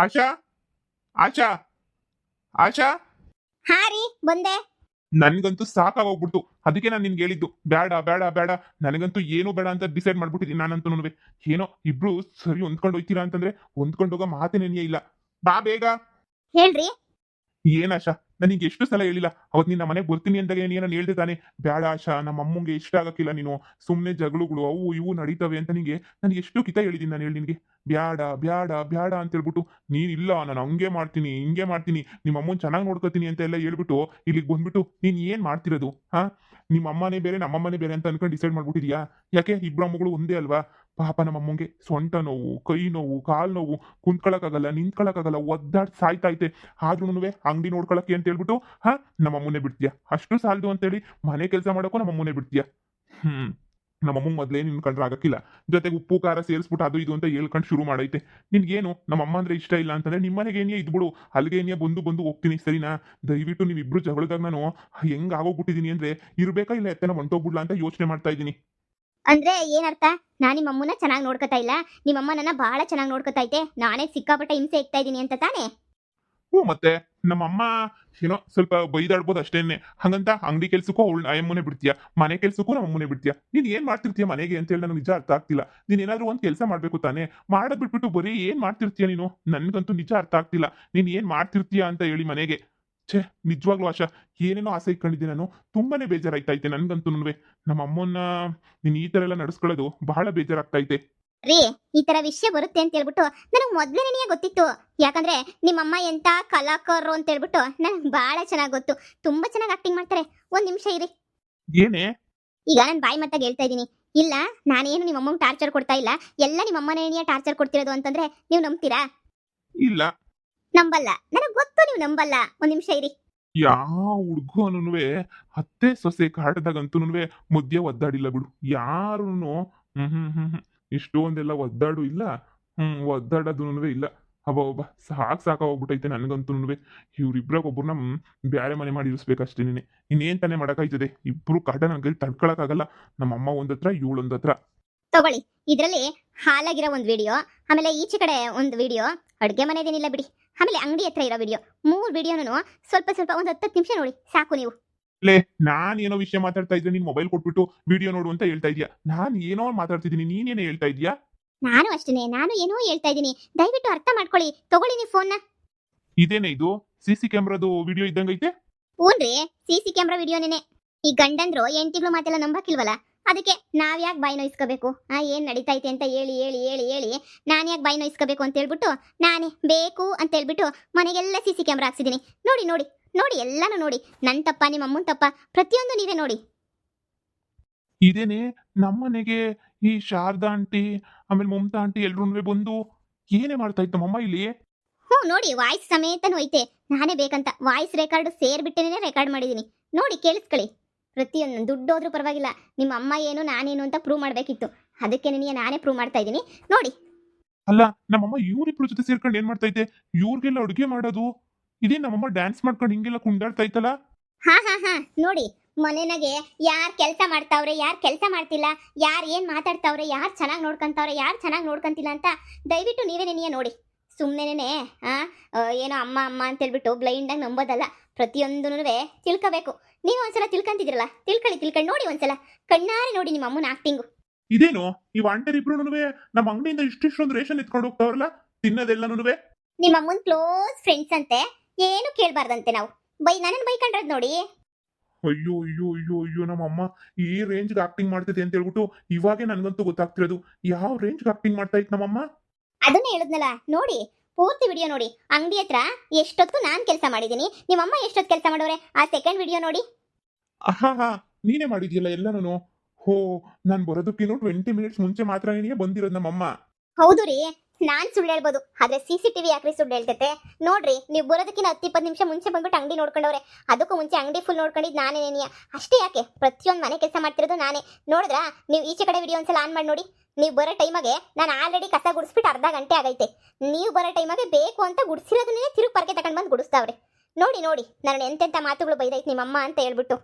ಆಶಾ ಆಶಾ ಆಶಾ ಹಾ ರೀ ಬಂದೆ. ನನ್ಗಂತೂ ಸಾಕಾಗೋಗ್ಬಿಡ್ತು. ಅದಕ್ಕೆ ನಾನು ನಿನ್ಗೆ ಹೇಳಿದ್ದು ಬೇಡ ಬೇಡ ಬೇಡ. ನನಗಂತೂ ಏನು ಬೇಡ ಅಂತ ಡಿಸೈಡ್ ಮಾಡ್ಬಿಟ್ಟಿದ್ದೀನಿ ನಾನಂತೂ. ಏನೋ ಇಬ್ರು ಸರಿ ಹೊಂದ್ಕೊಂಡು ಹೋಯ್ತೀರಾ ಅಂತಂದ್ರೆ ಹೊಂದ್ಕೊಂಡು ಹೋಗೋ ಮಾತೇನೇನಿಯೇ ಇಲ್ಲ. ಬಾ ಬೇಗ. ಹೇಳ್ರಿ. ಏನ್ ಆಶಾ, ನನಗೆ ಎಷ್ಟು ಸಲ ಹೇಳಿಲ್ಲ ಅವತ್ ನಿನ್ನ ಮನೆಗೆ ಬರ್ತೀನಿ ಅಂದಾಗ ನೀನು ಹೇಳ್ದೆ ತಾನೆ. ಬೇಡ ಆಶಾ, ನಮ್ಮ ಅಮ್ಮಂಗೆ ಇಷ್ಟ ಆಗಕ್ಕಿಲ್ಲ, ನೀನು ಸುಮ್ನೆ ಜಗಳಗಳು ಅವು ಇವು ನಡೀತವೆ ಅಂತ ನನಗೆ ಎಷ್ಟು ಕಿತ ಹೇಳಿದೀನಿ ನಾನು. ಹೇಳಿ ನಿನ್ಗೆ ಬ್ಯಾಡ ಬ್ಯಾಡ ಬ್ಯಾಡ ಅಂತ ಹೇಳ್ಬಿಟ್ಟು ನೀನ್ ಇಲ್ಲ ನಾನು ಹಂಗೆ ಮಾಡ್ತೀನಿ ಹಿಂಗೆ ಮಾಡ್ತೀನಿ ನಿಮ್ಮ ಅಮ್ಮನ್ ಚೆನ್ನಾಗಿ ನೋಡ್ಕೋತೀನಿ ಅಂತ ಎಲ್ಲ ಹೇಳ್ಬಿಟ್ಟು ಇಲ್ಲಿಗೆ ಬಂದ್ಬಿಟ್ಟು ನೀನ್ ಏನ್ ಮಾಡ್ತಿರೋದು? ಹಾ, ನಿಮ್ಮ ಅಮ್ಮನೇ ಬೇರೆ ನಮ್ಮಮ್ಮನೇ ಬೇರೆ ಅಂತ ಅನ್ಕೊಂಡು ಡಿಸೈಡ್ ಮಾಡ್ಬಿಟ್ಟಿದ್ಯಾ? ಯಾಕೆ ಇಬ್ರು ಅಮ್ಮಗಳು ಒಂದೇ ಅಲ್ವಾ? ಪಾಪ ನಮ್ಮ ಅಮ್ಮಂಗೆ ಸೊಂಟ ನೋವು, ಕೈ ನೋವು, ಕಾಲ್ ನೋವು, ಕುಂತ್ಕೊಳಕ್ಕಾಗಲ್ಲ, ನಿಂತ್ಕೊಳಕ್ಕಾಗಲ್ಲ, ಒದ್ದಾಡ್ ಸಾಯ್ತೈತೆ. ಆದ್ರೂನು ಅಂಗಡಿ ನೋಡ್ಕೊಳಕ್ಕೆ ಅಂತ ಹೇಳ್ಬಿಟ್ಟು ಹಾ ನಮ್ಮ ಅಮ್ಮನೇ ಬಿಡ್ತೀಯ? ಅಷ್ಟು ಸಾಲದು ಅಂತೇಳಿ ಮನೆ ಕೆಲಸ ಮಾಡೋಕ್ಕೂ ನಮ್ಮ ಅಮ್ಮನೇ ಬಿಡ್ತೀಯ? ನಮ್ಮಮ್ಮ ಮೊದ್ಲೇ ನಿನ್ ಕಂಡ್ರೆ ಆಗಕ್ಕಿಲ್ಲ, ಜೊತೆಗೆ ಉಪ್ಪು ಖಾರ ಸೇರಿಸ್ಬಿಟ್ಟು ಅದು ಇದು ಅಂತ ಹೇಳ್ಕೊಂಡು ಶುರು ಮಾಡೈತೆ. ನಿನ್ಗೇನು ನಮ್ಮ ಅಮ್ಮ ಅಂದ್ರೆ ಇಷ್ಟ ಇಲ್ಲ ಅಂತಂದ್ರೆ ನಿಮ್ಮನೆಗೆ ಏನಿಯೇ ಇದ್ಬಿಡು, ಅಲ್ಲಿಗೆ ಏನಿಯೇ ಬಂದು ಹೋಗ್ತೀನಿ, ಸರಿನಾ? ದಯವಿಟ್ಟು ನೀವಿಬ್ರು ಜಗಳದಾಗ ನಾನು ಹೆಂಗ್ ಆಗೋಗ್ಬಿಟ್ಟಿದೀನಿ ಅಂದ್ರೆ ಇರ್ಬೇಕಾ ಇಲ್ಲ ಎತ್ತನ ಹೊಂಟೋಗ್ಬಿಡ್ಲಾ ಅಂತ ಯೋಚನೆ ಮಾಡ್ತಾ ಇದ್ದೀನಿ. ಅಂದ್ರೆ ಏನರ್ಥ? ನಾನ್ ನಿಮ್ಮ ಅಮ್ಮನ ಚೆನ್ನಾಗಿ ನೋಡ್ಕೊತಾ ಇಲ್ಲ, ನಿಮ್ಮಮ್ಮ ನನ್ನ ಬಹಳ ಚೆನ್ನಾಗಿ ನೋಡ್ಕೊತಾ ಐತೆ, ನಾನೇ ಸಿಕ್ಕಾಪಟ್ಟೆ ಹಿಂಸೆ ಇಕ್ತಾ ಇದೀನಿ ಅಂತ ತಾನೇ? ಹ್ಞೂ ಮತ್ತೆ ನಮ್ಮಮ್ಮ ಏನೋ ಸ್ವಲ್ಪ ಬೈದಾಡ್ಬೋದು ಅಷ್ಟೇನೆ. ಹಂಗಂತ ಅಂಗಡಿ ಕೆಲ್ಸಕ್ಕೂ ಅವಳು ಅಮ್ಮನೆ ಬಿಡ್ತೀಯ, ಮನೆ ಕೆಲ್ಸಕ್ಕೂ ನಮ್ಮ ಅಮ್ಮನೆ ಬಿಡ್ತೀಯ. ನೀನ್ ಏನ್ ಮಾಡ್ತಿರ್ತೀಯ ಮನೆಗೆ ಅಂತ ಹೇಳಿ ನನಗೆ ನಿಜ ಅರ್ಥ ಆಗ್ತಿಲ್ಲ. ನೀನ್ ಏನಾದ್ರೂ ಒಂದ್ ಕೆಲಸ ಮಾಡ್ಬೇಕು ತಾನೆ, ಮಾಡೋದ್ ಬಿಟ್ಬಿಟ್ಟು ಬರೀ ಏನ್ ಮಾಡ್ತಿರ್ತೀಯ ನೀನು? ನನ್ಗಂತೂ ನಿಜ ಅರ್ಥ ಆಗ್ತಿಲ್ಲ ನೀನ್ ಏನ್ ಮಾಡ್ತಿರ್ತೀಯ ಅಂತ ಹೇಳಿ ಮನೆಗೆ. ಛೇ, ನಿಜವಾಗ್ಲೂ ಆಶಾ, ಏನೇನೋ ಆಸೆ ಇಟ್ಕೊಂಡಿದ್ದೆ ನಾನು. ತುಂಬಾನೇ ಬೇಜಾರಾಯ್ತೈತೆ ನನ್ಗಂತೂ. ನಮ್ಮ ಅಮ್ಮನ್ನ ನೀನ್ ಈ ತರ ಎಲ್ಲ ನಡ್ಸ್ಕೊಳ್ಳೋದು ಬಹಳ ಬೇಜಾರಾಗ್ತೈತೆ. ರೀ, ಈ ತರ ವಿಷಯ ಬರುತ್ತೆ ಅಂತ ಹೇಳ್ಬಿಟ್ಟು ನನಗೆ ಮೊದ್ಲೇನೇ ಗೊತ್ತಿತ್ತು. ಯಾಕಂದ್ರೆ ನಿಮ್ಮಮ್ಮ ಎಂತ ಕಲಾಕಾರರು ಅಂತ ಹೇಳ್ಬಿಟ್ಟು ನನಗೆ ಬಹಳ ಚೆನ್ನಾಗಿ ಗೊತ್ತು. ತುಂಬಾ ಚೆನ್ನಾಗಿ ಆಕ್ಟಿಂಗ್ ಮಾಡ್ತಾರೆ. ಒಂದ್ ನಿಮಿಷ ಇರಿ. ಏನೇ? ಈಗ ನಾನು ಬಾಯಿ ಮತ್ತಾಗ ಹೇಳ್ತಾ ಇದೀನಿ. ಇಲ್ಲ, ನಾನೇನು ನಿಮ್ಮ ಅಮ್ಮಂಗೆ ಟಾರ್ಚರ್ ಕೊಡ್ತಾ ಇಲ್ಲ, ಎಲ್ಲ ನಿಮ್ಮ ಅಮ್ಮನೇನಿಯ ಟಾರ್ಚರ್ ಕೊಡ್ತಿರೋದು ಅಂತಂದ್ರೆ ನೀವು ನಂಬ್ತೀರಾ? ಇಲ್ಲ, ನಂಬಲ್ಲ. ನನಗೆ ಗೊತ್ತು ನೀವು ನಂಬಲ್ಲ. ಒಂದ್ ನಿಮಿಷ ಇರಿ. ಯಾವ ಹುಡ್ಗನು ಅತ್ತೆ ಸೊಸೆ ಕಾಟದಾಗಂತೂ ಮುದ್ದೆ ಒದ್ದಾಡಿಲ್ಲ ಬಿಡು ಯಾರುನು. ಇಷ್ಟೊಂದೆಲ್ಲ ಒದ್ದಾಡು ಇಲ್ಲ. ಒದ್ದಾಡೋದು ಇಲ್ಲ. ಒಬ್ಬ ಸಾಕಾಗೋಗ್ಬಿಟ್ಟೈತೆ ನನ್ಗಂತೂ. ಇವ್ರಿಬ್ರಾಗ ಒಬ್ಬರನ್ನ ಬ್ಯಾರೆ ಮನೆ ಮಾಡಿ ಇರಿಸ್ಬೇಕಷ್ಟೇನೆ. ಇನ್ನೇನ್ ತಾನೇ ಮಾಡಕ್ಕಾಯ್ತದೆ? ಇಬ್ರು ಕಾಟ ನಂಗೆ ತಡ್ಕೊಳಕ್ಕಾಗಲ್ಲ. ನಮ್ಮಮ್ಮ ಒಂದತ್ರ ಇವಳೊಂದತ್ರ. ತಗೊಳ್ಳಿ, ಇದರಲ್ಲಿ ಹಾಲಾಗಿರೋ ಒಂದು ವಿಡಿಯೋ, ಆಮೇಲೆ ಈಚೆ ಕಡೆ ಒಂದು ವಿಡಿಯೋ, ಅಡುಗೆ ಮನೆದೇನಿಲ್ಲ ಬಿಡಿ, ಆಮೇಲೆ ಅಂಗಡಿ ಹತ್ರ ಇರೋ ವಿಡಿಯೋ, 3 ವಿಡಿಯೋನು ಸ್ವಲ್ಪ ಸ್ವಲ್ಪ ಒಂದು 10 ನಿಮಿಷ ನೋಡಿ ಸಾಕು ನೀವು. ಲೇ, ನಾನ್ ಏನೋ ವಿಷಯ ಮಾತಾಡ್ತಾ ಇದ್ರೆ ನೀನ್ ಮೊಬೈಲ್ ಕೊಟ್ಬಿಟ್ಟು ವಿಡಿಯೋ ನೋಡು ಅಂತ ಹೇಳ್ತಾ ಇದೀಯಾ? ನಾನ್ ಏನೋ ಮಾತಾಡ್ತಿದ್ದೀನಿ, ನೀನೇನೇ ಹೇಳ್ತಾ ಇದೀಯಾ? ನಾನು ಅಷ್ಟೇನೆ, ನಾನು ಏನೋ ಹೇಳ್ತಾ ಇದ್ದೀನಿ, ದಯವಿಟ್ಟು ಅರ್ಥ ಮಾಡ್ಕೊಳ್ಳಿ. ತಗೊಳ್ಳಿ ನೀವು ಫೋನ್ನ. ಇದೇನೇ ಇದು? ಸಿಸಿ ಕ್ಯಾಮ್ರಾದು ವಿಡಿಯೋ ಇದ್ದಂಗೈತೆ. ಹ್ಞೂನ್ರಿ, ಸಿಸಿ ಕ್ಯಾಮ್ರಾ ವಿಡಿಯೋನೇನೆ. ಈ ಗಂಡಂದ್ರು ಹೆಂಡತಿಗಳು ಮಾತೆಲ್ಲ ನಂಬಕ್ಕಿಲ್ವಲ್ಲ, ಅದಕ್ಕೆ ನಾವ್ ಯಾಕೆ ಬಾಯಿ ನೋಯಿಸ್ಕೋಬೇಕು? ಏನ್ ನಡೀತೈತೆ ಅಂತ ಹೇಳಿ ಹೇಳಿ ಹೇಳಿ ಹೇಳಿ ನಾನು ಯಾಕೆ ಬಾಯಿ ನೋಯಿಸ್ಕೋಬೇಕು ಅಂತ ಹೇಳ್ಬಿಟ್ಟು ನಾನೇ ಬೇಕು ಅಂತ ಹೇಳ್ಬಿಟ್ಟು ಮನೆಗೆಲ್ಲ ಸಿಸಿ ಕ್ಯಾಮ್ರಾ ಹಾಕ್ಸಿದ್ದೀನಿ. ನೋಡಿ ನೋಡಿ ನೋಡಿ, ಎಲ್ಲಾನು ನೋಡಿ. ನನ್ ತಪ್ಪ ನಿಮ್ಮ ಅಮ್ಮನ ತಪ್ಪ ಪ್ರತಿಯೊಂದು ನೀವೇ ನೋಡಿ. ಇದೇನೆ ನಮ್ಮನೆಗೆ ಈ ಶಾರದಾ ಆಂಟಿ ಆಮೇಲೆ ಮಮತಾ ಆಂಟಿ ಎಲ್ರೂ ಬಂದು ಏನೇ ಮಾಡ್ತಾ ಇತ್ತು ನಮ್ಮಮ್ಮ ಇಲ್ಲಿ? ನೋಡಿ, ವಾಯ್ಸ್ ಸಮೇತನೂ ಐತೆ. ನಾನೇ ಬೇಕಂತ ವಾಯ್ಸ್ ರೆಕಾರ್ಡ್ ಸೇರ್ಬಿಟ್ಟೇನೆ ರೆಕಾರ್ಡ್ ಮಾಡಿದೀನಿ. ನೋಡಿ, ಕೇಳಿಸ್ಕೊಳ್ಳಿ. ಪ್ರತಿಯೊಂದು ದುಡ್ಡು ಹೋದ್ರೂ ಪರವಾಗಿಲ್ಲ, ನಿಮ್ಮ ಅಮ್ಮ ಏನು ನಾನೇನು ಅಂತ ಪ್ರೂವ್ ಮಾಡ್ಬೇಕಿತ್ತು. ಅದಕ್ಕೆ ನಿನಗೆ ನಾನೇ ಪ್ರೂವ್ ಮಾಡ್ತಾ ಇದ್ದೀನಿ ನೋಡಿ. ಅಲ್ಲ, ನಮ್ಮಮ್ಮ ಇವ್ರಿಬ್ರು ಜೊತೆ ಸೇರ್ಕೊಂಡು ಏನ್ ಮಾಡ್ತಾ ಇದ್ದೆ? ಇವ್ರಿಗೆಲ್ಲ ಅಡುಗೆ ಮಾಡೋದು ಇದೇ ನಮ್ಮಮ್ಮ ಡ್ಯಾನ್ಸ್ ಮಾಡ್ಕೊಂಡು ಹಿಂಗೆಲ್ಲ ಕುಂಡಾಡ್ತಾ ಇತ್ತಲ್ಲ? ಹಾ ಹಾ ಹಾ, ನೋಡಿ, ಮನೆನಾಗೆ ಯಾರ್ ಕೆಲಸ ಮಾಡ್ತಾವ್ರೆ, ಯಾರ್ ಕೆಲಸ ಮಾಡ್ತಿಲ್ಲ, ಯಾರ್ ಏನ್ ಮಾತಾಡ್ತಾವ್ರೆ, ಯಾರ್ ಚೆನ್ನಾಗಿ ನೋಡ್ಕೊಂತಾವ್ರೆ, ಯಾರ್ ಚೆನ್ನಾಗಿ ನೋಡ್ಕೊಂತಿಲ್ಲ ಅಂತ ದಯವಿಟ್ಟು ನೀವೇ ನೆನೆಯ ನೋಡಿ. ಸುಮ್ಮನೆನೇ ಏನೋ ಅಮ್ಮ ಅಮ್ಮ ಅಂತ ಹೇಳ್ಬಿಟ್ಟು ಬ್ಲೈಂಡ್ ಆಗಿ ನಂಬೋದಲ್ಲ. ಪ್ರತಿಯೊಂದೂ ತಿಳ್ಕೋಬೇಕು. ನೀವು ಒಂದ್ಸಲ ತಿಳ್ಕೊಂತಿದ್ರಲ್ಲ, ತಿಳ್ಕೊಂಡು ನೋಡಿ ಒಂದ್ಸಲ, ಕಣ್ಣಾರೆ ನೋಡಿ ನಿಮ್ಮ ಅಮ್ಮನ ಆಕ್ಟಿಂಗು. ಇದೇನು ಈ ವಾಂಟರ್ ಇಬ್ರು ನಮ್ಮ ಅಂಗಡಿಯಿಂದ ಇಷ್ಟಿಷ್ಟೊಂದು ರೇಷನ್ ಎತ್ಕೊಂಡು ಹೋಗ್ತಾವ್ರಲ್ಲ, ತಿನ್ನೋದೆಲ್ಲನೂ? ನಿಮ್ಮ ಅಮ್ಮನ ಕ್ಲೋಸ್ ಫ್ರೆಂಡ್ಸ್ ಅಂತೆ, ಏನು ಕೇಳಬಾರ್ದಂತೆ ನಾವು. ನನ್ನನ್ನು ಬೈಕೊಂಡ್ರದ್ ನೋಡಿ. ಅಯ್ಯೋ ಅಯ್ಯೋ ಅಯ್ಯೋ ಅಯ್ಯೋ, ನಮ್ಮಮ್ಮ ಈ ರೇಂಜ್ಗೆ ಆಕ್ಟಿಂಗ್ ಮಾಡ್ತಿದೆ ಅಂತ ಹೇಳ್ಬಿಟ್ಟು ಇವಾಗೆ ನನ್ಗಂತೂ ಗೊತ್ತಾಗ್ತಿರೋದು. ಯಾವ ರೇಂಜ್ಗೆ ಆಕ್ಟಿಂಗ್ ಮಾಡ್ತಾ ಇತ್ತು ನಮ್ಮಮ್ಮ? ಅದನ್ನೇ ಹೇಳುದ್ನಲ್ಲ, ನೋಡಿ ಪೂರ್ತಿ ವಿಡಿಯೋ ನೋಡಿ. ಅಂಗಡಿ ಹತ್ರ ಎಷ್ಟೊತ್ತು ನಾನ್ ಕೆಲಸ ಮಾಡಿದೀನಿ, ನಿಮ್ಮಮ್ಮ ಎಷ್ಟೊತ್ತು ಕೆಲಸ ಮಾಡೋರೆ, ಆ ಸೆಕೆಂಡ್ ವಿಡಿಯೋ ನೋಡಿ. ಹಾ, ನೀನೇ ಮಾಡಿದ್ಯಲ್ಲ ಎಲ್ಲಾನು. ಹೋ, ನಾನ್ ಬರೋದಕ್ಕಿನ್ನೂ 20 ಮಿನಿಟ್ಸ್ ಮುಂಚೆ ಮಾತ್ರ ಬಂದಿರೋದು ನಮ್ಮಮ್ಮ. ಹೌದು ರೀ, ನಾನ್ ಸುಳ್ಳು ಹೇಳ್ಬೋದು, ಆದ್ರೆ CCTV ಯಾಕ್ರಿ ಸುಳ್ಳು ಹೇಳ್ತೈತೆ? ನೋಡ್ರಿ, ನೀವು ಬರೋದಕ್ಕಿಂತ 10-20 ನಿಮಿಷ ಮುಂಚೆ ಬಂದ್ಬಿಟ್ಟು ಅಂಗಡಿ ನೋಡ್ಕೊಂಡವ್ರೆ. ಅದಕ್ಕೂ ಮುಂಚೆ ಅಂಗಡಿ ಫುಲ್ ನೋಡ್ಕೊಂಡಿದ್ದು ನಾನೇ ನೇನಿಯ. ಅಷ್ಟೇ ಯಾಕೆ, ಪ್ರತಿಯೊಂದು ಮನೆ ಕೆಲಸ ಮಾಡ್ತಿರೋದು ನಾನೇ. ನೋಡಿದ್ರಾ? ನೀವು ಈಚೆ ಕಡೆ ವಿಡಿಯೋ ಒಂದ್ಸಲ ಆನ್ ಮಾಡಿ ನೋಡಿ. ನೀವು ಬರೋ ಟೈಮಾಗೆ ನಾನು ಆಲ್ರೆಡಿ ಕಸ ಗುಡಿಸ್ಬಿಟ್ಟು ಅರ್ಧ ಗಂಟೆ ಆಗೈತೆ. ನೀವು ಬರೋ ಟೈಮಾಗೆ ಬೇಕು ಅಂತ ಗುಡಿಸಿರೋದನ್ನೇ ತಿರುಗಿ ಪರಕೆ ತಗೊಂಡು ಬಂದು ಗುಡಿಸ್ತಾವ್ರೆ. ನೋಡಿ ನೋಡಿ, ನಾನು ಎಂತೆಂಥ ಮಾತುಗಳು ಬೈದೈತೆ ನಿಮ್ಮಮ್ಮ ಅಂತ ಹೇಳ್ಬಿಟ್ಟು.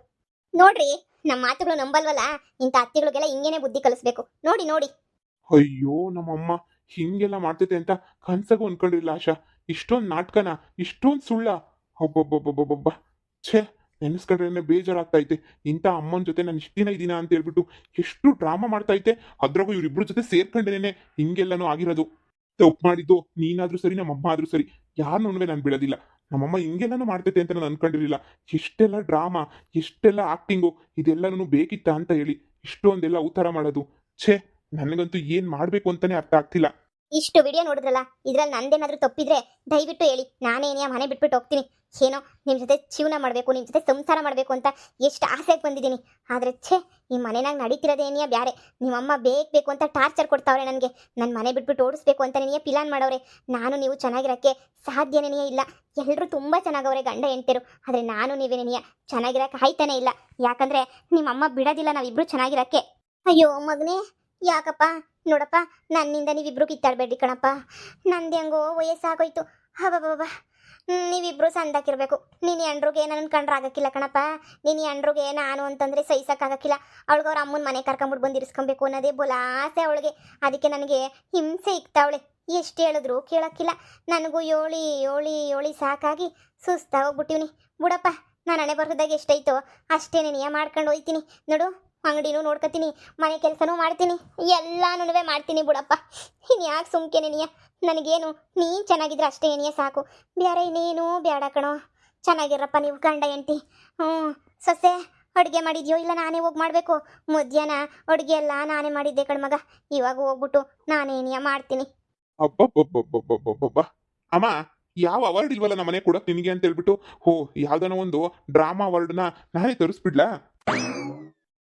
ನೋಡ್ರಿ, ನಮ್ಮ ಮಾತುಗಳು ನಂಬಲ್ವಲ್ಲ, ಇಂಥ ಅತ್ತಿಗಳಿಗೆಲ್ಲ ಹಿಂಗೇನೆ ಬುದ್ಧಿ ಕಲಿಸ್ಬೇಕು. ನೋಡಿ ನೋಡಿ. ಅಯ್ಯೋ, ನಮ್ಮಮ್ಮ ಹಿಂಗೆಲ್ಲ ಮಾಡ್ತೈತೆ ಅಂತ ಕನ್ಸಾಗೂ ಅನ್ಕೊಂಡಿಲ್ಲ ಆಶಾ. ಇಷ್ಟೊಂದು ನಾಟಕನ, ಇಷ್ಟೊಂದು ಸುಳ್ಳ. ಒಬ್ಬೊಬ್ಬೊಬ್ಬೊಬ್ಬೊಬ್ಬ, ಛೇ, ನೆನೆಸ್ಕೊಂಡ್ರೆ ಬೇಜಾರಾಗ್ತೈತೆ. ಇಂಥ ಅಮ್ಮನ ಜೊತೆ ನಾನು ಇಷ್ಟು ದಿನ ಇದೀನ ಅಂತ ಹೇಳ್ಬಿಟ್ಟು ಎಷ್ಟು ಡ್ರಾಮಾ ಮಾಡ್ತೈತೆ. ಅದ್ರಾಗೂ ಇವ್ರಿಬ್ರ ಜೊತೆ ಸೇರ್ಕೊಂಡೇನೆ ಹಿಂಗೆಲ್ಲನೂ ಆಗಿರೋದು. ತಪ್ಪು ಮಾಡಿದ್ದು ನೀನಾದ್ರೂ ಸರಿ, ನಮ್ಮಮ್ಮ ಆದ್ರೂ ಸರಿ, ಯಾರನ್ನೂ ನಾನು ಬಿಡೋದಿಲ್ಲ. ನಮ್ಮಮ್ಮ ಹಿಂಗೆಲ್ಲನೂ ಮಾಡ್ತೈತೆ ಅಂತ ನಾನು ಅನ್ಕೊಂಡಿರ್ಲಿಲ್ಲ. ಎಷ್ಟೆಲ್ಲ ಡ್ರಾಮಾ, ಎಷ್ಟೆಲ್ಲ ಆಕ್ಟಿಂಗು, ಇದೆಲ್ಲನೂ ಬೇಕಿತ್ತ ಅಂತ ಹೇಳಿ ಇಷ್ಟೊಂದೆಲ್ಲ ಅವತಾರ ಮಾಡೋದು. ಛೇ, ನನಗಂತೂ ಏನ್ ಮಾಡ್ಬೇಕು ಅಂತಾನೆ ಅರ್ಥ ಆಗ್ತಿಲ್ಲ. ಇಷ್ಟು ವಿಡಿಯೋ ನೋಡಿದ್ರಲ್ಲ, ಇದ್ರಲ್ಲಿ ನಂದೇನಾದ್ರೂ ತಪ್ಪಿದ್ರೆ ದಯವಿಟ್ಟು ಹೇಳಿ. ನಾನೇನಿಯ ಮನೆ ಬಿಟ್ಬಿಟ್ಟು ಹೋಗ್ತೀನಿ. ಏನೋ ನಿಮ್ಮ ಜೊತೆ ಜೀವನ ಮಾಡಬೇಕು, ನಿಮ್ಮ ಜೊತೆ ಸಂಸಾರ ಮಾಡಬೇಕು ಅಂತ ಎಷ್ಟು ಆಸೆಗೆ ಬಂದಿದ್ದೀನಿ. ಆದರೆ ಛೇ, ಈ ಮನೆನಾಗ ನಡೀತಿರೋದೇನಿಯ ಬ್ಯಾರೆ. ನಿಮ್ಮಮ್ಮ ಬೇಕು ಅಂತ ಟಾರ್ಚರ್ ಕೊಡ್ತಾವ್ರೆ ನನಗೆ. ನನ್ನ ಮನೆ ಬಿಟ್ಬಿಟ್ಟು ಓಡಿಸ್ಬೇಕು ಅಂತ ನೀನೇ ಪ್ಲಾನ್ ಮಾಡವ್ರೆ. ನಾನು ನೀವು ಚೆನ್ನಾಗಿರೋಕ್ಕೆ ಸಾಧ್ಯನೇ ಇಲ್ಲ. ಎಲ್ಲರೂ ತುಂಬ ಚೆನ್ನಾಗವ್ರೆ ಗಂಡ ಹೆಂಡ್ತಿರು. ಆದರೆ ನಾನು ನೀವೇನೇನಿಯ ಚೆನ್ನಾಗಿರೋಕೆ ಆಯ್ತಾನೆ ಇಲ್ಲ. ಯಾಕಂದರೆ ನಿಮ್ಮಮ್ಮ ಬಿಡೋದಿಲ್ಲ ನಾವಿಬ್ಬರು ಚೆನ್ನಾಗಿರೋಕ್ಕೆ. ಅಯ್ಯೋ ಮಗನೇ, ಯಾಕಪ್ಪ? ನೋಡಪ್ಪ, ನನ್ನಿಂದ ನೀವಿಬ್ರು ಕಿತ್ತಾಡಬೇಡಿ ಕಣಪ್ಪ. ನಂದು ಹೆಂಗೋ ವಯಸ್ಸಾಗೋಯ್ತು. ಹಬ್ಬಬ್ಬ, ನೀವಿಬ್ರು ಸಂದಾಕಿರ್ಬೇಕು. ನೀನು ಎಂಡ್ರಿಗೆ ನನ್ನ ಕಂಡ್ರೆ ಆಗಕ್ಕಿಲ್ಲ ಕಣಪ್ಪ. ನೀನು ಎಂಡ್ರಿಗೆ ನಾನು ಅಂತಂದರೆ ಸಹಿಸಕ್ಕಾಗಕ್ಕಿಲ್ಲ. ಅವಳಿಗೆ ಅವ್ರ ಅಮ್ಮನ ಮನೆ ಕರ್ಕೊಂಬಿಟ್ಟು ಬಂದು ಇರಿಸ್ಕೊಬೇಕು ಅನ್ನೋದೇ ಬೋಲಾಸೆ ಅವಳಿಗೆ. ಅದಕ್ಕೆ ನನಗೆ ಹಿಂಸೆ ಇಕ್ತಾವಳೆ. ಎಷ್ಟು ಹೇಳಿದ್ರು ಕೇಳೋಕ್ಕಿಲ್ಲ. ನನಗೂ ಯೋಳಿ ಯೋಳಿ ಯೋಳಿ ಸಾಕಾಗಿ ಸುಸ್ತಾಗೋಗ್ಬಿಟ್ಟಿವ್ನಿ. ಬಿಡಪ್ಪ, ನಾನು ಹಣೆ ಬರೋದಾಗ ಎಷ್ಟೈತೋ ಅಷ್ಟೇ ನೀನು ಮಾಡ್ಕೊಂಡು ಹೋಯ್ತೀನಿ ನೋಡು. ಅಂಗಡಿನೂ ನೋಡ್ಕೊತೀನಿ, ಮನೆ ಕೆಲಸನೂ ಮಾಡ್ತೀನಿ, ಎಲ್ಲಾನು ಮಾಡ್ತೀನಿ ಬಿಡಪ್ಪ. ಇನ್ನು ಯಾಕೆ ಸುಮ್ಕೆನೆ ನೀಯ? ನನಗೇನು ನೀನು ಚೆನ್ನಾಗಿದ್ರೆ ಅಷ್ಟೇ ಏನಿಯ ಸಾಕು. ಬೇರೆ ಇನ್ನೇನು ಬೇಡ ಕಣೋ. ಚೆನ್ನಾಗಿರಪ್ಪ ನೀವು ಗಂಡ ಹೆಂಡ್ತಿ. ಸೊಸೆ ಅಡುಗೆ ಮಾಡಿದ್ಯೋ ಇಲ್ಲ ನಾನೇ ಹೋಗಿ ಮಾಡಬೇಕು? ಮಧ್ಯಾಹ್ನ ಅಡುಗೆ ಎಲ್ಲ ನಾನೇ ಮಾಡಿದ್ದೆ ಕಣ್ಮಗ. ಇವಾಗ ಹೋಗ್ಬಿಟ್ಟು ನಾನೇನಿಯ ಮಾಡ್ತೀನಿ. ಅಬ್ಬಬ್ಬಬ್ಬಬ್ಬಬ್ಬಬ್ಬಬ್ಬ, ಅಮ್ಮ, ಯಾವ ಅವಾರ್ಡ್ ಇಲ್ವಲ್ಲ ನಮ್ಮ ಮನೆ ಕೊಡಕ್ ನಿನಗೆ ಅಂತ ಹೇಳ್ಬಿಟ್ಟು ಯಾವ್ದಾನ ಒಂದು ಡ್ರಾಮಾ ಅವಾರ್ಡ್ನ ನಾನೇ ತರಿಸ್ಬಿಡ್ಲಾ?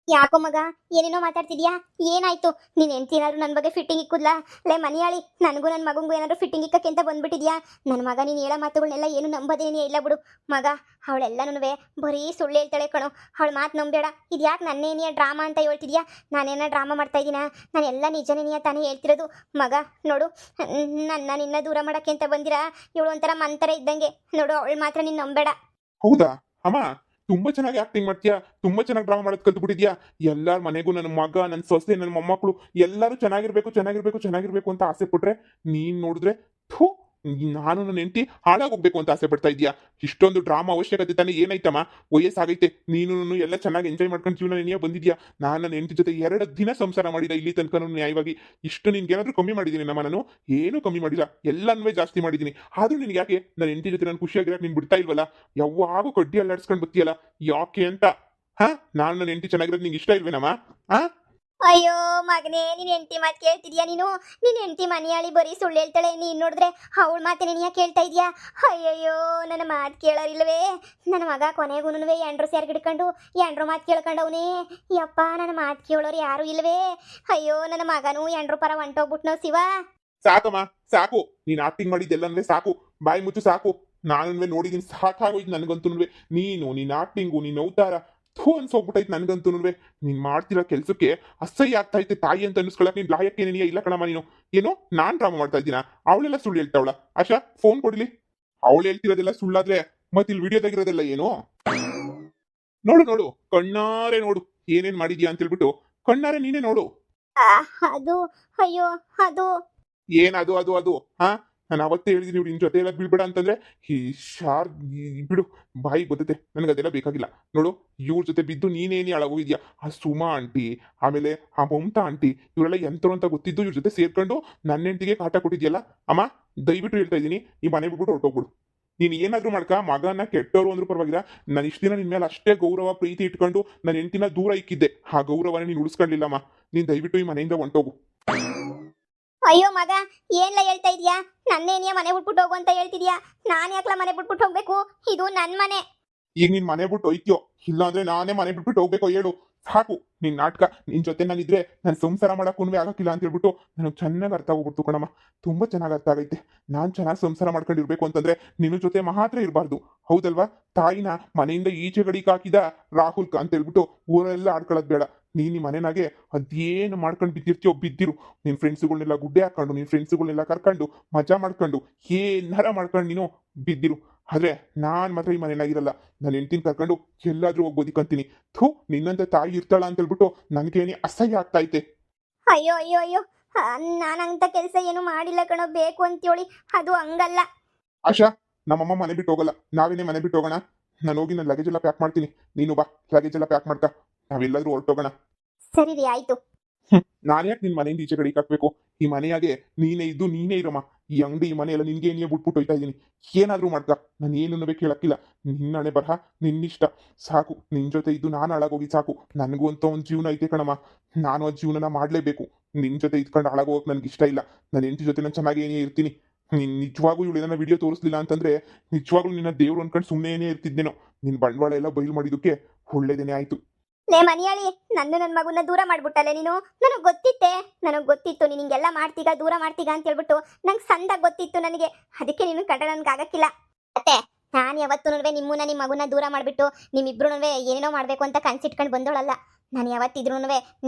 ಯಾಕೋ ಮಗ ಏನೇನೋ ಮಾತಾಡ್ತಿದ್ಯಾ? ಏನಾಯ್ತು? ನೀನು ಹೆಂಡ್ತಿ ಏನಾದ್ರು ನನ್ನ ಬಗ್ಗೆ ಫಿಟ್ಟಿಂಗ್ ಇಕ್ಕುದ್ಲಾ? ಲೇ ಮನಿಯಾಳಿ, ನನಗೂ ನನ್ನ ಮಗಂಗೂ ಏನಾದ್ರು ಫಿಟ್ಟಿಂಗ್ ಇಕ್ಕಕ್ಕೆ ಅಂತ ಬಂದ್ಬಿಟ್ಟಿದ್ಯಾ? ನನ್ನ ಮಗ ನೀನು ಹೇಳೋ ಮಾತುಗಳನ್ನೆಲ್ಲ ಏನು ನಂಬೋದೇನೇ ಇಲ್ಲ ಬಿಡು ಮಗ. ಅವಳೆಲ್ಲನೂ ಬರೀ ಸುಳ್ಳು ಹೇಳ್ತಾಳೆ ಕಣೋ. ಅವಳು ಮಾತು ನಂಬೇಡ. ಇದು ಯಾಕೆ ನನ್ನೇನಿಯ ಡ್ರಾಮಾ ಅಂತ ಹೇಳ್ತಿದ್ಯಾ? ನಾನೇನ ಡ್ರಾಮಾ ಮಾಡ್ತಾ ಇದ್ದೀನಾ? ನಾನೆಲ್ಲ ನಿಜನೇನಿಯ ತಾನೇ ಹೇಳ್ತಿರೋದು ಮಗ. ನೋಡು, ನಿನ್ನ ದೂರ ಮಾಡೋಕ್ಕೆ ಅಂತ ಬಂದಿರಾ? ಇವಳು ಒಂಥರ ಮಂತರ ಇದ್ದಂಗೆ ನೋಡು. ಅವಳು ಮಾತ್ರ ನೀನು ನಂಬೇಡ. ಹೌದಾ ಅಮ್ಮ? ತುಂಬಾ ಚೆನ್ನಾಗಿ ಆಕ್ಟಿಂಗ್ ಮಾಡ್ತೀಯಾ, ತುಂಬಾ ಚೆನ್ನಾಗಿ ಡ್ರಾಮಾ ಮಾಡೋದು ಕಲ್ತ್ಬಿಟ್ಟಿದ್ಯಾ. ಎಲ್ಲಾರ ಮನೆಗೂ ನನ್ನ ಮಗ, ನನ್ನ ಸೊಸೆ, ನನ್ನ ಮೊಮ್ಮಕ್ಕಳು ಎಲ್ಲರೂ ಚೆನ್ನಾಗಿರ್ಬೇಕು ಚೆನ್ನಾಗಿರ್ಬೇಕು ಚೆನ್ನಾಗಿರ್ಬೇಕು ಅಂತ ಆಸೆ ಪಟ್ರೆ ನೀನ್ ನೋಡಿದ್ರೆ ಥೂ, ನಾನು ನನ್ನ ಹೆಂಡತಿ ಹಾಳಾಗೋಗ್ಬೇಕು ಅಂತ ಆಸೆ ಪಡ್ತಾ ಇದೀಯಾ. ಇಷ್ಟೊಂದು ಡ್ರಾಮಾ ಅವಶ್ಯಕತೆ ತಾನೇ ಏನಾಯ್ತಮ್ಮ? ವಯಸ್ಸಾಗೈತೆ, ನೀನು ಎಲ್ಲ ಚೆನ್ನಾಗಿ ಎಂಜಾಯ್ ಮಾಡ್ಕೊಂಡು ಜೀವನ ನೀನೇ ಬಂದಿದ್ಯಾ. ನಾನು ನನ್ನ ಹೆಂಡತಿ ಜೊತೆ 2 ದಿನ ಸಂಸಾರ ಮಾಡಿದ ಇಲ್ಲಿ ತನಕ ನ್ಯಾಯವಾಗಿ. ಇಷ್ಟು ನಿನ್ಗೇನಾದ್ರೂ ಕಮ್ಮಿ ಮಾಡಿದ್ದೀನಿ ನಮ್ಮ? ನಾನು ಏನೂ ಕಮ್ಮಿ ಮಾಡಿಲ್ಲ, ಎಲ್ಲನೂ ಜಾಸ್ತಿ ಮಾಡಿದ್ದೀನಿ. ಆದ್ರೂ ನಿನ್ಗೆ ಯಾಕೆ ನನ್ನ ಹೆಂಡತಿ ಜೊತೆ ನಾನು ಖುಷಿಯಾಗಿರಕ್ಕೆ ನೀನು ಬಿಡ್ತಾ ಇಲ್ವಲ್ಲ? ಯಾವಾಗೂ ಕಡ್ಡಿ ಅಲ್ಲಾಡ್ಸ್ಕೊಂಡು ಬರ್ತೀಯಲ್ಲ, ಯಾಕೆ ಅಂತ? ನಾನು ನನ್ನ ಹೆಂಡತಿ ಚೆನ್ನಾಗಿರೋದು ನಿಂಗೆ ಇಷ್ಟ ಇಲ್ವೇನಮ್ಮ? ಅಯ್ಯೋ ಮಗನೇ, ನೀನು ಹೆಂಡತಿ ಮಾತು ಕೇಳ್ತಿದ್ಯಾ? ನೀನು ಹೆಂಡತಿ ಮನೆಯಾಳಿ ಬರೀ ಸುಳ್ಳು ಹೇಳ್ತಾಳೆ. ನೀನು ನೋಡಿದ್ರೆ ಅವಳ ಮಾತೇನೆ ನೀನು ಕೇಳ್ತಾ ಇದೆಯಾ? ಅಯ್ಯಯ್ಯೋ, ನನ್ನ ಮಾತು ಕೇಳೋರಿಲ್ವೇ? ನನ್ನ ಮಗ ಕೊನೆಗೂ ಎಂಡ್ರು ಸೇರ್ಗಿಡ್ಕೊಂಡು ಎಂಡ್ರು ಮಾತು ಕೇಳ್ಕೊಂಡವನೇ. ಯಪ್ಪ, ನನ್ನ ಮಾತು ಕೇಳೋರು ಯಾರು ಇಲ್ವೇ? ಅಯ್ಯೋ, ನನ್ನ ಮಗನೂ ಎಂಡ್ರು ಪರ ಹೊಂಟೋಗ್ಬಿಟ್ನೋ ಶಿವ. ಸಾಕಮ್ಮ, ಸಾಕು. ನೀನ್ ಆಕ್ಟಿಂಗ್ ಮಾಡಿದ್ದೆಲ್ಲನ್ವೇ ಸಾಕು. ಬಾಯಿ ಮುಚ್ಚು ಸಾಕು. ನಾನನ್ವೇ ನೋಡಿದೀನಿ, ಸಾಕಾಗೋಯ್ತು ನನಗಂತೂ. ನೀನ್ ಆಕ್ಟಿಂಗು, ನೀನ್ ಅವತಾರ ಥೂ ಅನ್ಸೋಗ್ಬಿಟ್ಟೈತೆ ನನಗಂತೂ. ನೀನ್ ಮಾಡ್ತಿರೋ ಕೆಲ್ಸಕ್ಕೆ ಅಸಹ್ಯ ಆಗ್ತೈತೆ. ತಾಯಿ ಅಂತ ಅನ್ಸ್ಕೊಳಕ್ ನೀನ್ ಲಾಯಕ್ಕೇನೇನಿಯ ಇಲ್ಲ ಕಣಮ್ಮ ನೀನು. ಏನೋ ನಾನ್ ಡ್ರಾಮಾ ಮಾಡ್ತಾ ಇದ್ದೀನ? ಅವಳೆಲ್ಲ ಸುಳ್ಳು ಹೇಳ್ತಾವಳ? ಆಶಾ, ಫೋನ್ ಕೊಡ್ಲಿ. ಅವಳು ಹೇಳ್ತಿರೋದೆಲ್ಲ ಸುಳ್ಳಾದ್ರೆ ಮತ್ತೆ ಇಲ್ಲಿ ವಿಡಿಯೋದಾಗಿರೋದೆಲ್ಲ ಏನು? ನೋಡು ನೋಡು, ಕಣ್ಣಾರೆ ನೋಡು ಏನೇನ್ ಮಾಡಿದ್ಯಾ ಅಂತ ಹೇಳ್ಬಿಟ್ಟು. ಕಣ್ಣಾರೆ ನೀನೇ ನೋಡು. ಅದು ಅಯ್ಯೋ, ಅದು ಏನದು? ಅದು ನಾನು ಅವತ್ತೇ ಹೇಳಿದೀನಿ, ನಿನ್ ಜೊತೆ ಎಲ್ಲ ಬೀಳ್ಬೇಡ ಅಂತಂದ್ರೆ ಈ ಬಿಡು, ಬಾಯಿ ಗೊತ್ತೈತೆ ನನಗೆ, ಅದೆಲ್ಲ ಬೇಕಾಗಿಲ್ಲ. ನೋಡು, ಇವ್ರ ಜೊತೆ ಬಿದ್ದು ನೀನೇನಿ ಹಾಳಾಗೋಗಿದ್ಯಾ. ಆ ಸುಮಾ ಆಂಟಿ, ಆಮೇಲೆ ಆ ಮಮತಾ ಆಂಟಿ, ಇವರೆಲ್ಲ ಎಂತರು ಅಂತ ಗೊತ್ತಿದ್ದು ಇವ್ರ ಜೊತೆ ಸೇರ್ಕೊಂಡು ನನ್ನ ಹೆಂಡತಿಗೆ ಕಾಟ ಕೊಟ್ಟಿದ್ಯಲ್ಲ. ಅಮ್ಮ, ದಯವಿಟ್ಟು ಹೇಳ್ತಾ ಇದ್ದೀನಿ, ಈ ಮನೆ ಬಿಟ್ಬಿಟ್ಟು ಹೊರಟೋಗ್ಬಿಡು. ನೀನು ಏನಾದ್ರೂ ಮಾಡ್ಕ, ಮಗನ ಕೆಟ್ಟವರು ಅಂದ್ರೂ ಪರವಾಗಿಲ್ಲ. ನಾನು ಇಷ್ಟು ದಿನ ನಿನ್ ಮೇಲೆ ಅಷ್ಟೇ ಗೌರವ ಪ್ರೀತಿ ಇಟ್ಕೊಂಡು ನನ್ನ ಹೆಂಡತಿನ ದೂರ ಇಕ್ಕಿದ್ದೆ. ಆ ಗೌರವನ ನೀನು ಉಳಿಸ್ಕೊಳ್ಳಿಲ್ಲಮ್ಮ. ನೀನು ದಯವಿಟ್ಟು ಈ ಮನೆಯಿಂದ ಹೊಂಟೋಗು. ಅಯ್ಯೋ ಮಗ, ಏನ್ಲ ಹೇಳ್ತಾ ಇದೀಯಾ? ನನ್ನೇನಿಯ ಮನೆ ಬಿಟ್ಬಿಟ್ಟು ಹೋಗು ಅಂತ ಹೇಳ್ತಿದ್ಯಾ? ನಾನು ಯಾಕಲ ಮನೆ ಬಿಟ್ಬಿಟ್ಟು ಹೋಗ್ಬೇಕು? ಇದು ನನ್ನ ಮನೆ. ಈಗ ನೀನ್ ಮನೆ ಬಿಟ್ಟು ಹೋಯ್ತೀಯೋ, ಇಲ್ಲಾಂದ್ರೆ ನಾನೇ ಮನೆ ಬಿಟ್ಬಿಟ್ಟು ಹೋಗ್ಬೇಕೋ ಹೇಳು. ಸಾಕು ನಿನ್ ನಾಟಕ. ನಿನ್ ಜೊತೆ ನಾನಿದ್ರೆ ನಾನು ಸಂಸಾರ ಮಾಡಕ್ಕೂ ಆಗಕ್ಕಿಲ್ಲ ಅಂತ ಹೇಳ್ಬಿಟ್ಟು ನನಗೆ ಚೆನ್ನಾಗಿ ಅರ್ಥ ಆಗ್ಬಿಡ್ತು ಕಣಮ್ಮ. ತುಂಬಾ ಚೆನ್ನಾಗಿ ಅರ್ಥ ಆಗೈತೆ. ನಾನ್ ಚೆನ್ನಾಗಿ ಸಂಸಾರ ಮಾಡ್ಕೊಂಡಿರ್ಬೇಕು ಅಂತಂದ್ರೆ ನಿನ್ನ ಜೊತೆ ಮಾತ್ರ ಇರಬಾರ್ದು, ಹೌದಲ್ವಾ? ತಾಯಿನ ಮನೆಯಿಂದ ಈಚೆ ಗಡಿಗೆ ಹಾಕಿದ ರಾಹುಲ್ ಅಂತ ಹೇಳ್ಬಿಟ್ಟು ಊರೆಲ್ಲ ಆಡ್ಕೊಳ್ಳೋದು ಬೇಡ. ನೀನ್ ಈ ಮನೆನಾಗೆ ಅದೇನು ಮಾಡ್ಕೊಂಡು ಬಿದ್ದಿರ್ತೀಯೋ ಬಿದ್ದಿರು. ನಿನ್ ಫ್ರೆಂಡ್ಸ್ಗಳನ್ನೆಲ್ಲ ಗುಡ್ಡೆ ಹಾಕೊಂಡು, ನಿನ್ ಫ್ರೆಂಡ್ಸ್ಗಳನ್ನೆಲ್ಲ ಕರ್ಕೊಂಡು ಮಜಾ ಮಾಡ್ಕೊಂಡು ಏನಾರ ಮಾಡ್ಕೊಂಡು ನೀನು ಬಿದ್ದಿರು. ಆದ್ರೆ ನಾನ್ ಮಾತ್ರ ಈ ಮನೆನಾಗಿರಲ್ಲ. ನಾನು ಹೆಂಡ್ತಿನ ಕರ್ಕೊಂಡು ಎಲ್ಲಾದ್ರೂ ಹೋಗಿ ಬದುಕಂತೀನಿ. ಥೂ, ನಿನ್ನಂತ ತಾಯಿ ಇರ್ತಾಳ ಅಂತ ಹೇಳ್ಬಿಟ್ಟು ನನ್ಗೇನೆ ಅಸಹ್ಯ ಆಗ್ತಾ ಐತೆ. ಅಯ್ಯೋ ಅಯ್ಯೋ ಅಯ್ಯೋ, ನಾನಂತ ಕೆಲಸ ಏನು ಮಾಡಿಲ್ಲ ಕಣೋ, ಬೇಕು ಅಂತೇಳಿ ಅದು ಹಂಗಲ್ಲ. ಆಶಾ, ನಮ್ಮಮ್ಮ ಮನೆ ಬಿಟ್ಟು ಹೋಗಲ್ಲ, ನಾವೇನೇ ಮನೆ ಬಿಟ್ಟು ಹೋಗೋಣ. ನಾನು ಹೋಗಿ ನನ್ನ ಲಗೇಜ್ ಎಲ್ಲ ಪ್ಯಾಕ್ ಮಾಡ್ತೀನಿ, ನೀನು ಬಾ ಲಗೇಜ್ ಎಲ್ಲ ಪ್ಯಾಕ್ ಮಾಡ್ಕ, ನಾವೆಲ್ಲಾದ್ರೂ ಹೊರಟೋಗೋಣ. ಸರಿ ರೀ, ಆಯ್ತು. ನಾನು ಯಾಕೆ ನಿನ್ ಮನೆಯಿಂದ ಈಚೆ ಕಡೆ ಹಾಕ್ಬೇಕು? ಈ ಮನೆಯಾಗೆ ನೀನೇ ಇದ್ದು ನೀನೇ ಇರಮ್ಮ. ಈ ಅಂಗಡಿ ಈ ಮನೆ ಎಲ್ಲ ನಿನ್ಗೆ ಏನೇ ಬಿಟ್ಬಿಟ್ಟು ಹೋಯ್ತಾ ಇದ್ದೀನಿ. ಏನಾದ್ರೂ ಮಾಡ್ಕ, ನಾನು ಏನು ಕೇಳಕ್ಕಿಲ್ಲ. ನಿನ್ನಣೆ ಬರಹ, ನಿನ್ನಿಷ್ಟ. ಸಾಕು, ನಿನ್ ಜೊತೆ ಇದ್ದು ನಾನು ಹಾಳಾಗೋಗಿ ಸಾಕು. ನನಗೂ ಅಂತ ಒಂದು ಜೀವನ ಐತೆ ಕಣಮ್ಮ, ನಾನು ಆ ಜೀವನನ ಮಾಡ್ಲೇಬೇಕು. ನಿನ್ ಜೊತೆ ಇದ್ಕೊಂಡು ಹಾಳಾಗೋಗಕ್ಕೆ ನನ್ಗೆ ಇಷ್ಟ ಇಲ್ಲ. ನನ್ನ ಹೆಂಡತಿ ಜೊತೆ ನಾನು ಚೆನ್ನಾಗಿ ಏನೇ ಇರ್ತೀನಿ. ನೀನ್ ನಿಜವಾಗೂ ಇವಳು ಏನಾರ ವಿಡಿಯೋ ತೋರಿಸ್ಲಿಲ್ಲ ಅಂತಂದ್ರೆ ನಿಜವಾಗ್ಲೂ ನಿನ್ನ ದೇವ್ರು ಅನ್ಕೊಂಡು ಸುಮ್ಮನೆ ಏನೇ ಇರ್ತಿದ್ದೇನೋ. ನಿನ್ ಬಂಡವಾಳ ಎಲ್ಲ ಬಯಲು ಮಾಡಿದಕ್ಕೆ ಒಳ್ಳೇದೇನೆ ಆಯ್ತು. ಲೇ ಮನಿಯಾಳಿ, ನನ್ನ ಮಗುನ ದೂರ ಮಾಡ್ಬಿಟ್ಟಲೆ ನೀನು. ನನಗೆ ಗೊತ್ತಿತ್ತು ನೀನು ಹಿಂಗೆಲ್ಲ ಮಾಡ್ತೀಗ, ದೂರ ಮಾಡ್ತೀಗ ಅಂತ ಹೇಳ್ಬಿಟ್ಟು ನಂಗೆ ಸಂದಾಗ ಗೊತ್ತಿತ್ತು ನನಗೆ. ಅದಕ್ಕೆ ನೀನು ಕಂಡ್ರೆ ನನ್ಗೆ ಆಗಕ್ಕಿಲ್ಲ. ಮತ್ತೆ ನಾನು ಯಾವತ್ತೂ ನಿಮ್ಮನ್ನ ನಿಮ್ಮ ಮಗುನ ದೂರ ಮಾಡಿಬಿಟ್ಟು ನಿಮ್ಮಿಬ್ರು ಏನೇನೋ ಮಾಡಬೇಕು ಅಂತ ಕನ್ಸಿಟ್ಕೊಂಡು ಬಂದೋಳಲ್ಲ. ನಾನು ಯಾವತ್ತಿದ್ರೂ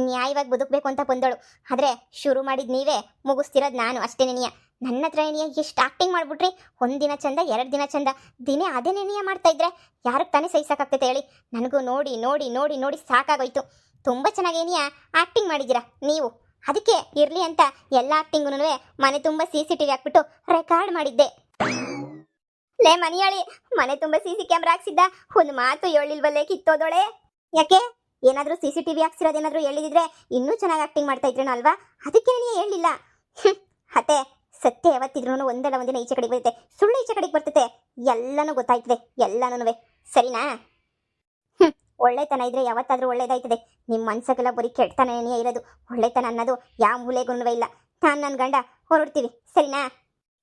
ನ್ಯಾಯವಾಗಿ ಬದುಕಬೇಕು ಅಂತ ಬಂದೋಳು. ಆದರೆ ಶುರು ಮಾಡಿದ ನೀವೇ, ಮುಗಿಸ್ತಿರೋದು ನಾನು ಅಷ್ಟೇ. ನೆನಿಯ ನನ್ನ ಹತ್ರ ಏನಿಯ ಎಷ್ಟು ಆಕ್ಟಿಂಗ್ ಮಾಡ್ಬಿಟ್ರಿ. ಒಂದಿನ ಚಂದ, 2 ದಿನ ಚಂದ, ದಿನೇ ಅದೇ ನೆನಿಯ ಮಾಡ್ತಾ ಇದ್ರೆ ಯಾರಿಗೆ ತಾನೇ ಸಹಿಸಕ್ಕಾಗ್ತೈತೆ ಹೇಳಿ? ನನಗೂ ನೋಡಿ ನೋಡಿ ನೋಡಿ ನೋಡಿ ಸಾಕಾಗೋಯ್ತು. ತುಂಬ ಚೆನ್ನಾಗಿ ಏನಿಯ ಆಕ್ಟಿಂಗ್ ಮಾಡಿದ್ದೀರಾ ನೀವು. ಅದಕ್ಕೆ ಇರಲಿ ಅಂತ ಎಲ್ಲ ಆಕ್ಟಿಂಗೂ ಮನೆ ತುಂಬ CCTV ಹಾಕ್ಬಿಟ್ಟು ರೆಕಾರ್ಡ್ ಮಾಡಿದ್ದೆ. ಲೇ ಮನಿಯಾಳಿ, ಮನೆ ತುಂಬ CC ಕ್ಯಾಮ್ರಾ ಹಾಕ್ಸಿದ್ದ, ಒಂದು ಮಾತು ಹೇಳಿಲ್ವಲ್ಲೇ ಕಿತ್ತೋದೋಳೆ? ಯಾಕೆ? ಏನಾದರೂ CCTV ಹಾಕ್ಸಿರೋದೇನಾದರೂ ಹೇಳಿದಿದ್ರೆ ಇನ್ನೂ ಚೆನ್ನಾಗಿ ಆಕ್ಟಿಂಗ್ ಮಾಡ್ತಾ ಇದ್ರೇನೋ ಅಲ್ವಾ? ಅದಕ್ಕೆ ನೀನು ಹೇಳಿಲ್ಲ. ಅತ್ತೆ, ಸತ್ಯ ಯಾವತ್ತಿದ್ರೂ ಒಂದಲ್ಲ ಒಂದಿನ ಈಚೆ ಕಡೆಗೆ ಬರುತ್ತೆ, ಸುಳ್ಳು ಈಚೆ ಕಡೆಗೆ ಬರ್ತೈತೆ. ಎಲ್ಲನೂ ಗೊತ್ತಾಯ್ತದೆ, ಎಲ್ಲನೂ. ಸರಿನಾ? ಒಳ್ಳೆತನ ಇದ್ರೆ ಯಾವತ್ತಾದ್ರೂ ಒಳ್ಳೇದಾಯ್ತದೆ. ನಿಮ್ಮ ಮನ್ಸಕ್ಕೆಲ್ಲ ಬರೀ ಕೆಟ್ಟತನೇ ಇರೋದು. ಒಳ್ಳೆತನ ಅನ್ನೋದು ಯಾವ ಮೂಲೆಗೂ ಇಲ್ಲ. ನಾನು ನನ್ನ ಗಂಡ ಹೊರಡ್ತೀವಿ, ಸರಿನಾ?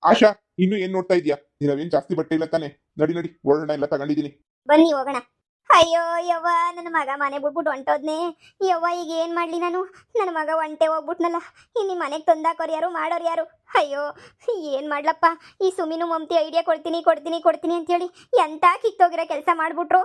ಆಶಾ, ಇನ್ನು ಏನ್ ನೋಡ್ತಾ ಇದೀಯಾ? ನೀವೇನ್ ಜಾಸ್ತಿ ಬಟ್ಟೆ ಇಲ್ಲ ತಾನೆ? ನಡಿ ನಡಿ, ಒಳ್ಳೆ ಎಲ್ಲ ತಗೊಂಡಿದ್ದೀನಿ. ಬನ್ನಿ ಹೋಗೋಣ. ಅಯ್ಯೋ ಯವ್ವ, ನನ್ನ ಮಗ ಮನೆ ಬಿಟ್ಬಿಟ್ಟು ಹೊಂಟೋದ್ನೆ. ಯವ್ವ, ಈಗ ಏನು ಮಾಡಲಿ ನಾನು? ನನ್ನ ಮಗ ಒಂಟೆ ಹೋಗ್ಬಿಟ್ನಲ್ಲ. ಇನ್ನು ಮನೆಗೆ ತಂದಾಕೋರು ಯಾರು, ಮಾಡೋರು ಯಾರು? ಅಯ್ಯೋ, ಏನು ಮಾಡ್ಲಪ್ಪ? ಈ ಸುಮಿನು ಮಮತಿ ಐಡಿಯಾ ಕೊಡ್ತೀನಿ ಅಂತೇಳಿ ಎಂಥ ಕಿತ್ತೋಗಿರೋ ಕೆಲಸ ಮಾಡಿಬಿಟ್ರು.